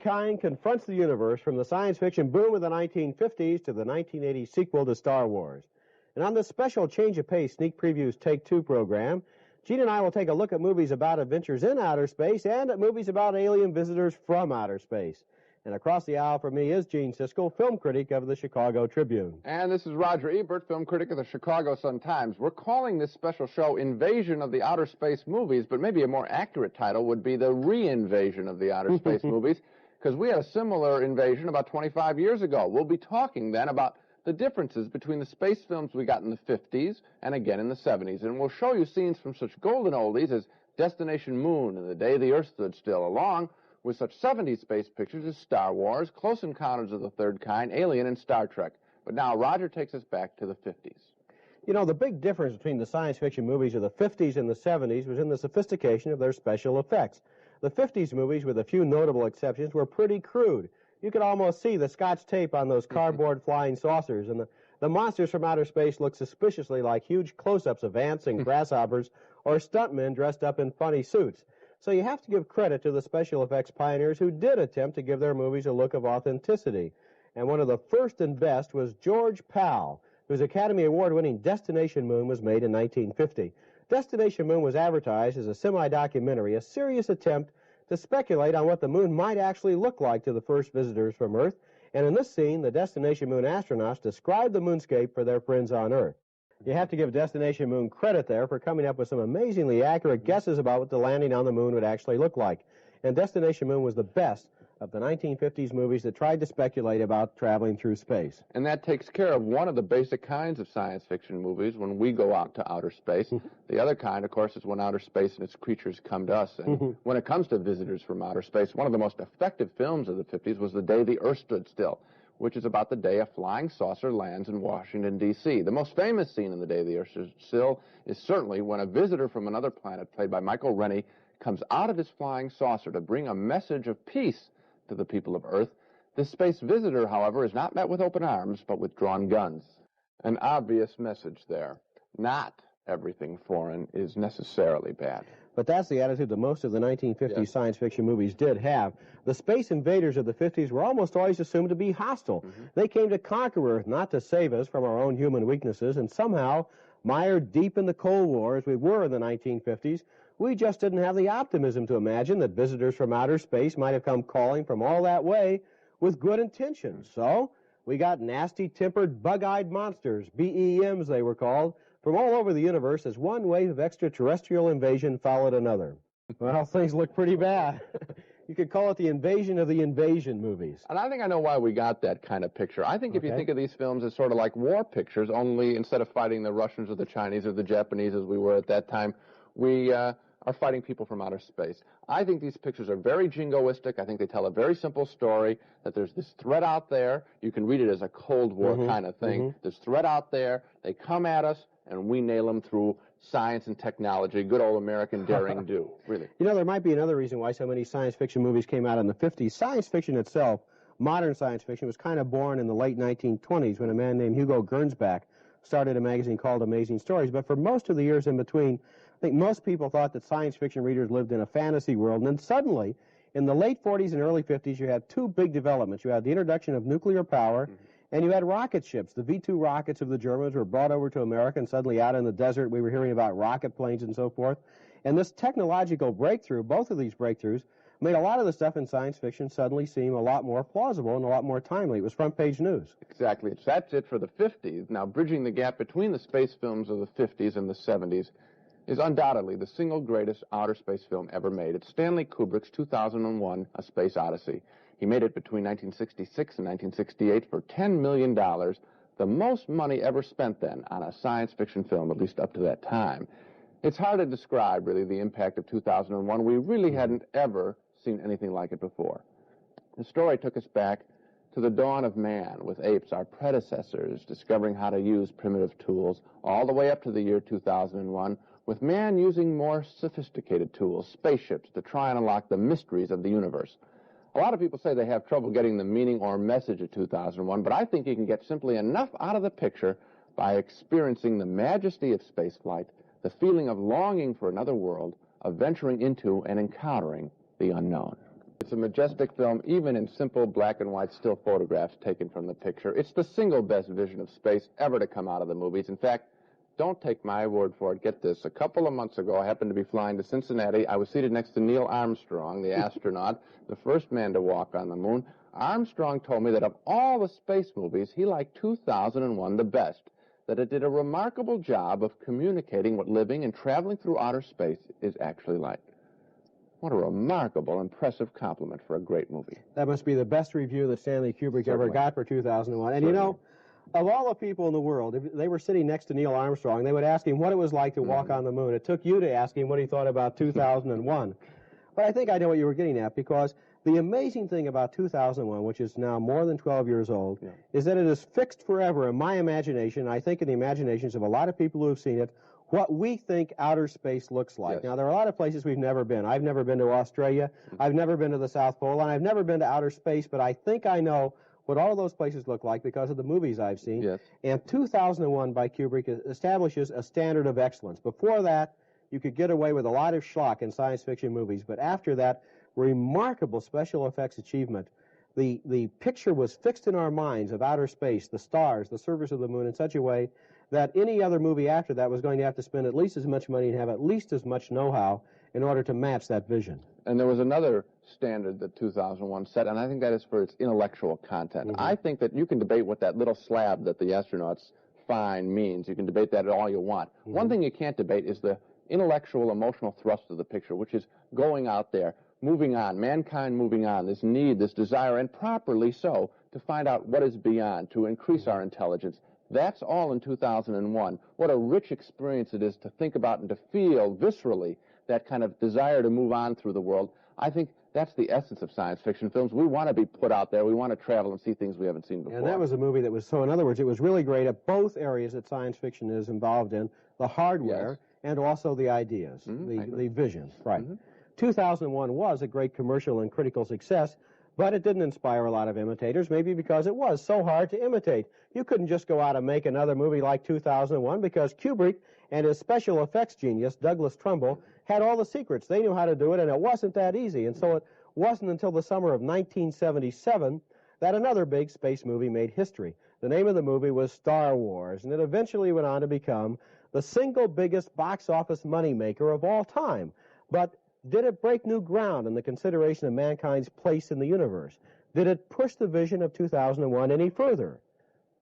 Mankind confronts the universe from the science fiction boom of the 1950s to the 1980 sequel to Star Wars. And on this special Change of Pace Sneak Previews Take 2 program, Gene and I will take a look at movies about adventures in outer space and at movies about alien visitors from outer space. And across the aisle from me is Gene Siskel, film critic of the Chicago Tribune. And this is Roger Ebert, film critic of the Chicago Sun-Times. We're calling this special show Invasion of the Outer Space Movies, but maybe a more accurate title would be the Re-Invasion of the Outer Space Movies, because we had a similar invasion about 25 years ago. We'll be talking then about the differences between the space films we got in the 50s and again in the 70s. And we'll show you scenes from such golden oldies as Destination Moon and The Day the Earth Stood Still, along with such 70s space pictures as Star Wars, Close Encounters of the Third Kind, Alien, and Star Trek. But now Roger takes us back to the 50s. You know, the big difference between the science fiction movies of the 50s and the 70s was in the sophistication of their special effects. The 50s movies, with a few notable exceptions, were pretty crude. You could almost see the Scotch tape on those cardboard flying saucers, and the monsters from outer space looked suspiciously like huge close-ups of ants and grasshoppers or stuntmen dressed up in funny suits. So you have to give credit to the special effects pioneers who did attempt to give their movies a look of authenticity. And one of the first and best was George Pal, whose Academy Award-winning Destination Moon was made in 1950. Destination Moon was advertised as a semi-documentary, a serious attempt to speculate on what the moon might actually look like to the first visitors from Earth. And in this scene, the Destination Moon astronauts described the moonscape for their friends on Earth. You have to give Destination Moon credit there for coming up with some amazingly accurate guesses about what the landing on the moon would actually look like. And Destination Moon was the best of the 1950s movies that tried to speculate about traveling through space. And that takes care of one of the basic kinds of science fiction movies when we go out to outer space. The other kind, of course, is when outer space and its creatures come to us. And when it comes to visitors from outer space, one of the most effective films of the 50s was The Day the Earth Stood Still, which is about the day a flying saucer lands in Washington, D.C. The most famous scene in The Day the Earth Stood Still is certainly when a visitor from another planet, played by Michael Rennie, comes out of his flying saucer to bring a message of peace to the people of Earth. This space visitor, however, is not met with open arms, but with drawn guns. An obvious message there. Not everything foreign is necessarily bad. But that's the attitude that most of the 1950s science fiction movies did have. The space invaders of the 50s were almost always assumed to be hostile. They came to conquer Earth, not to save us from our own human weaknesses, and somehow, mired deep in the Cold War as we were in the 1950s, we just didn't have the optimism to imagine that visitors from outer space might have come calling from all that way with good intentions. So we got nasty-tempered, bug-eyed monsters, BEMs they were called, from all over the universe as one wave of extraterrestrial invasion followed another. Well, things look pretty bad. You could call it the invasion of the invasion movies. And I think I know why we got that kind of picture. I think if you think of these films as sort of like war pictures, only instead of fighting the Russians or the Chinese or the Japanese as we were at that time, we are fighting people from outer space. I think these pictures are very jingoistic. I think they tell a very simple story, that there's this threat out there. You can read it as a Cold War kind of thing. There's threat out there. They come at us, and we nail them through science and technology. Good old American daring do, really. You know, there might be another reason why so many science fiction movies came out in the 50s. Science fiction itself, modern science fiction, was kind of born in the late 1920s when a man named Hugo Gernsback started a magazine called Amazing Stories. But for most of the years in between, I think most people thought that science fiction readers lived in a fantasy world. And then suddenly, in the late 40s and early 50s, you had two big developments. You had the introduction of nuclear power, and you had rocket ships. The V-2 rockets of the Germans were brought over to America, and suddenly out in the desert we were hearing about rocket planes and so forth. And this technological breakthrough, both of these breakthroughs, made a lot of the stuff in science fiction suddenly seem a lot more plausible and a lot more timely. It was front-page news. Exactly. That's it for the 50s. Now, bridging the gap between the space films of the 50s and the 70s is undoubtedly the single greatest outer space film ever made. It's Stanley Kubrick's 2001, A Space Odyssey. He made it between 1966 and 1968 for $10 million, the most money ever spent then on a science fiction film, at least up to that time. It's hard to describe, really, the impact of 2001. We really hadn't ever seen anything like it before. The story took us back to the dawn of man, with apes, our predecessors, discovering how to use primitive tools, all the way up to the year 2001, with man using more sophisticated tools, spaceships, to try and unlock the mysteries of the universe. A lot of people say they have trouble getting the meaning or message of 2001, but I think you can get simply enough out of the picture by experiencing the majesty of spaceflight, the feeling of longing for another world, of venturing into and encountering the unknown. It's a majestic film, even in simple black and white still photographs taken from the picture. It's the single best vision of space ever to come out of the movies. In fact, don't take my word for it. Get this. A couple of months ago, I happened to be flying to Cincinnati. I was seated next to Neil Armstrong, the astronaut, the first man to walk on the moon. Armstrong told me that of all the space movies, he liked 2001 the best, that it did a remarkable job of communicating what living and traveling through outer space is actually like. What a remarkable, impressive compliment for a great movie. That must be the best review that Stanley Kubrick ever got for 2001. And, you know, of all the people in the world, if they were sitting next to Neil Armstrong, they would ask him what it was like to walk on the moon. It took you to ask him what he thought about 2001. But I think I know what you were getting at, because the amazing thing about 2001, which is now more than 12 years old, is that it is fixed forever in my imagination, I think in the imaginations of a lot of people who have seen it, what we think outer space looks like. Yes. Now, there are a lot of places we've never been. I've never been to Australia. I've never been to the South Pole, and I've never been to outer space, but I think I know what all of those places look like because of the movies I've seen. Yes. And 2001 by Kubrick establishes a standard of excellence. Before that, you could get away with a lot of schlock in science fiction movies, but after that, remarkable special effects achievement. The picture was fixed in our minds of outer space, the stars, the surface of the moon, in such a way that any other movie after that was going to have to spend at least as much money and have at least as much know-how in order to match that vision. And there was another standard that 2001 set, and I think that is for its intellectual content. I think that you can debate what that little slab that the astronauts find means. You can debate that all you want. One thing you can't debate is the intellectual, emotional thrust of the picture, which is going out there, moving on, mankind moving on, this need, this desire, and properly so, to find out what is beyond, to increase our intelligence. That's all in 2001. What a rich experience it is to think about and to feel viscerally that kind of desire to move on through the world. I think that's the essence of science fiction films. We want to be put out there. We want to travel and see things we haven't seen before. And that was a movie that was, so in other words, it was really great at both areas that science fiction is involved in, the hardware and also the ideas, the vision. Right. 2001 was a great commercial and critical success, but it didn't inspire a lot of imitators, maybe because it was so hard to imitate. You couldn't just go out and make another movie like 2001 because Kubrick and his special effects genius, Douglas Trumbull, had all the secrets. They knew how to do it, and it wasn't that easy. And so it wasn't until the summer of 1977 that another big space movie made history. The name of the movie was Star Wars, and it eventually went on to become the single biggest box office moneymaker of all time. But did it break new ground in the consideration of mankind's place in the universe? Did it push the vision of 2001 any further?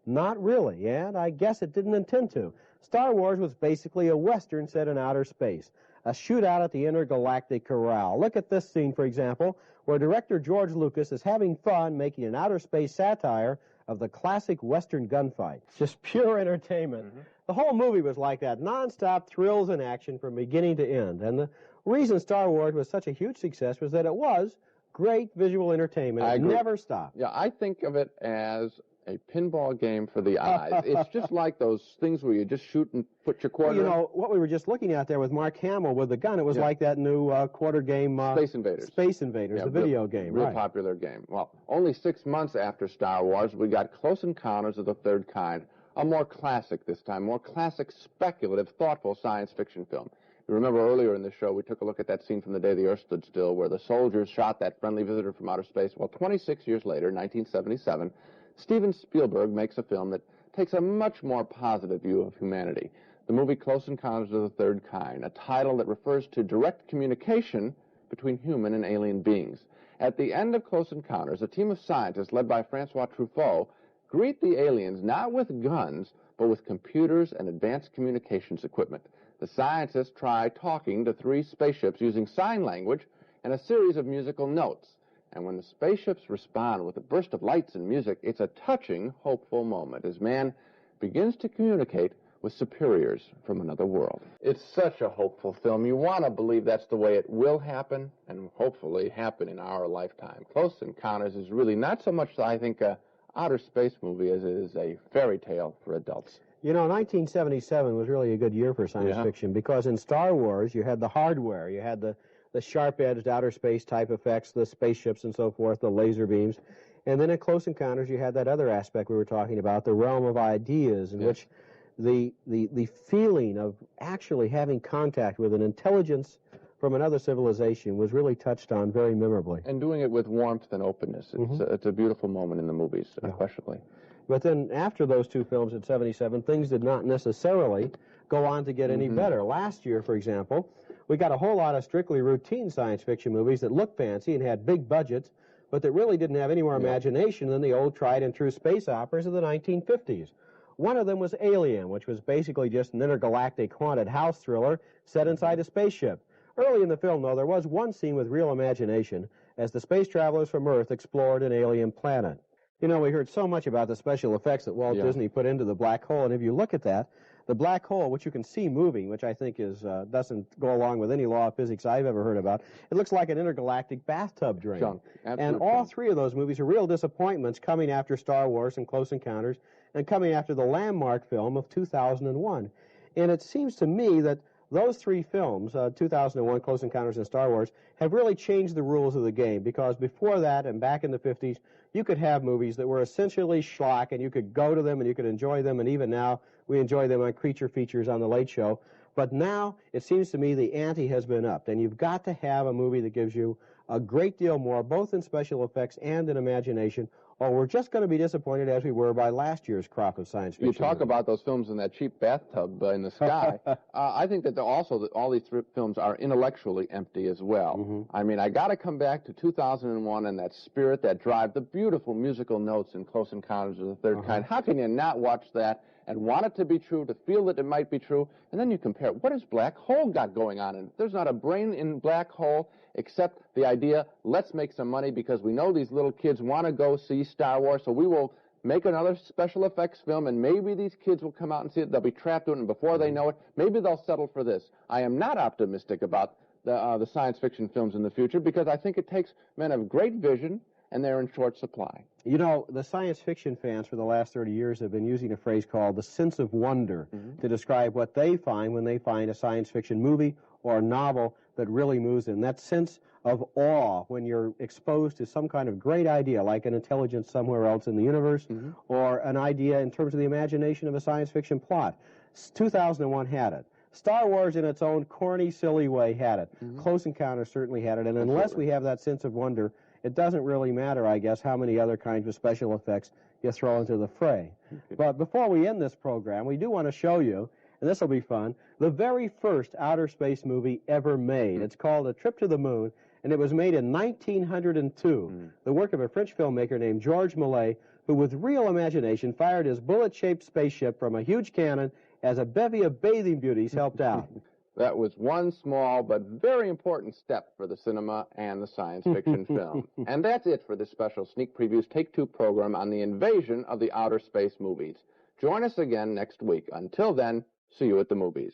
Not really, and I guess it didn't intend to. Star Wars was basically a Western set in outer space, a shootout at the intergalactic corral. Look at this scene, for example, where director George Lucas is having fun making an outer space satire of the classic Western gunfight. It's just pure entertainment. The whole movie was like that, nonstop thrills and action from beginning to end. And the reason Star Wars was such a huge success was that it was great visual entertainment. It never stopped. Yeah, I think of it as a pinball game for the eyes. It's just like those things where you just shoot and put your quarter. Well, you know, what we were just looking at there with Mark Hamill with the gun, it was like that new quarter game. Space Invaders. Space Invaders, the video game. Real popular game. Well, only 6 months after Star Wars, we got Close Encounters of the Third Kind, a more classic this time, more classic, speculative, thoughtful science fiction film. You remember earlier in the show, we took a look at that scene from The Day the Earth Stood Still, where the soldiers shot that friendly visitor from outer space. Well, 26 years later, 1977, Steven Spielberg makes a film that takes a much more positive view of humanity. The movie Close Encounters of the Third Kind, a title that refers to direct communication between human and alien beings. At the end of Close Encounters, a team of scientists led by Francois Truffaut greet the aliens not with guns, but with computers and advanced communications equipment. The scientists try talking to 3 spaceships using sign language and a series of musical notes. And when the spaceships respond with a burst of lights and music, it's a touching, hopeful moment as man begins to communicate with superiors from another world. It's such a hopeful film. You want to believe that's the way it will happen and hopefully happen in our lifetime. Close Encounters is really not so much, I think, a outer space movie as it is a fairy tale for adults. You know, 1977 was really a good year for science fiction because in Star Wars you had the hardware, you had the sharp-edged outer space type effects, the spaceships and so forth, the laser beams. And then in Close Encounters you had that other aspect we were talking about, the realm of ideas, in which the feeling of actually having contact with an intelligence from another civilization was really touched on very memorably. And doing it with warmth and openness. It's a beautiful moment in the movies, unquestionably. But then after those two films in '77, things did not necessarily go on to get any better. Last year, for example, we got a whole lot of strictly routine science fiction movies that looked fancy and had big budgets, but that really didn't have any more imagination than the old tried-and-true space operas of the 1950s. One of them was Alien, which was basically just an intergalactic haunted house thriller set inside a spaceship. Early in the film, though, there was one scene with real imagination as the space travelers from Earth explored an alien planet. You know, we heard so much about the special effects that Walt Disney put into the black hole, and if you look at that, the black hole, which you can see moving, which I think is doesn't go along with any law of physics I've ever heard about, it looks like an intergalactic bathtub drain. Junk. And all three of those movies are real disappointments coming after Star Wars and Close Encounters and coming after the landmark film of 2001. And it seems to me that those three films, 2001, Close Encounters, and Star Wars, have really changed the rules of the game, because before that and back in the 50s, you could have movies that were essentially schlock, and you could go to them and you could enjoy them, and even now we enjoy them on creature features on The Late Show. But now it seems to me the ante has been upped, and you've got to have a movie that gives you a great deal more, both in special effects and in imagination, or we're just going to be disappointed as we were by last year's crop of science fiction. You talk about those films in that cheap bathtub in the sky. I think that all these films are intellectually empty as well. I mean, I got to come back to 2001 and that spirit, that drive, the beautiful musical notes in Close Encounters of the Third Kind. How can you not watch that and want it to be true, to feel that it might be true? And then you compare, what has Black Hole got going on in it? There's not a brain in Black Hole except the idea, let's make some money because we know these little kids want to go see Star Wars, so we will make another special effects film, and maybe these kids will come out and see it. They'll be trapped in it, and before they know it, maybe they'll settle for this. I am not optimistic about the science fiction films in the future, because I think it takes men of great vision, and they're in short supply. You know, the science fiction fans for the last 30 years have been using a phrase called the sense of wonder to describe what they find when they find a science fiction movie or a novel that really moves them. That sense of awe when you're exposed to some kind of great idea, like an intelligence somewhere else in the universe, or an idea in terms of the imagination of a science fiction plot. 2001 had it. Star Wars, in its own corny, silly way, had it. Close Encounters certainly had it. And unless we have that sense of wonder, it doesn't really matter, I guess, how many other kinds of special effects you throw into the fray. But before we end this program, we do want to show you, and this will be fun, the very first outer space movie ever made. It's called A Trip to the Moon, and it was made in 1902, the work of a French filmmaker named Georges Méliès, who with real imagination fired his bullet-shaped spaceship from a huge cannon as a bevy of bathing beauties helped out. That was one small but very important step for the cinema and the science fiction film. And that's it for this special Sneak Previews Take Two program on the invasion of the outer space movies. Join us again next week. Until then, see you at the movies.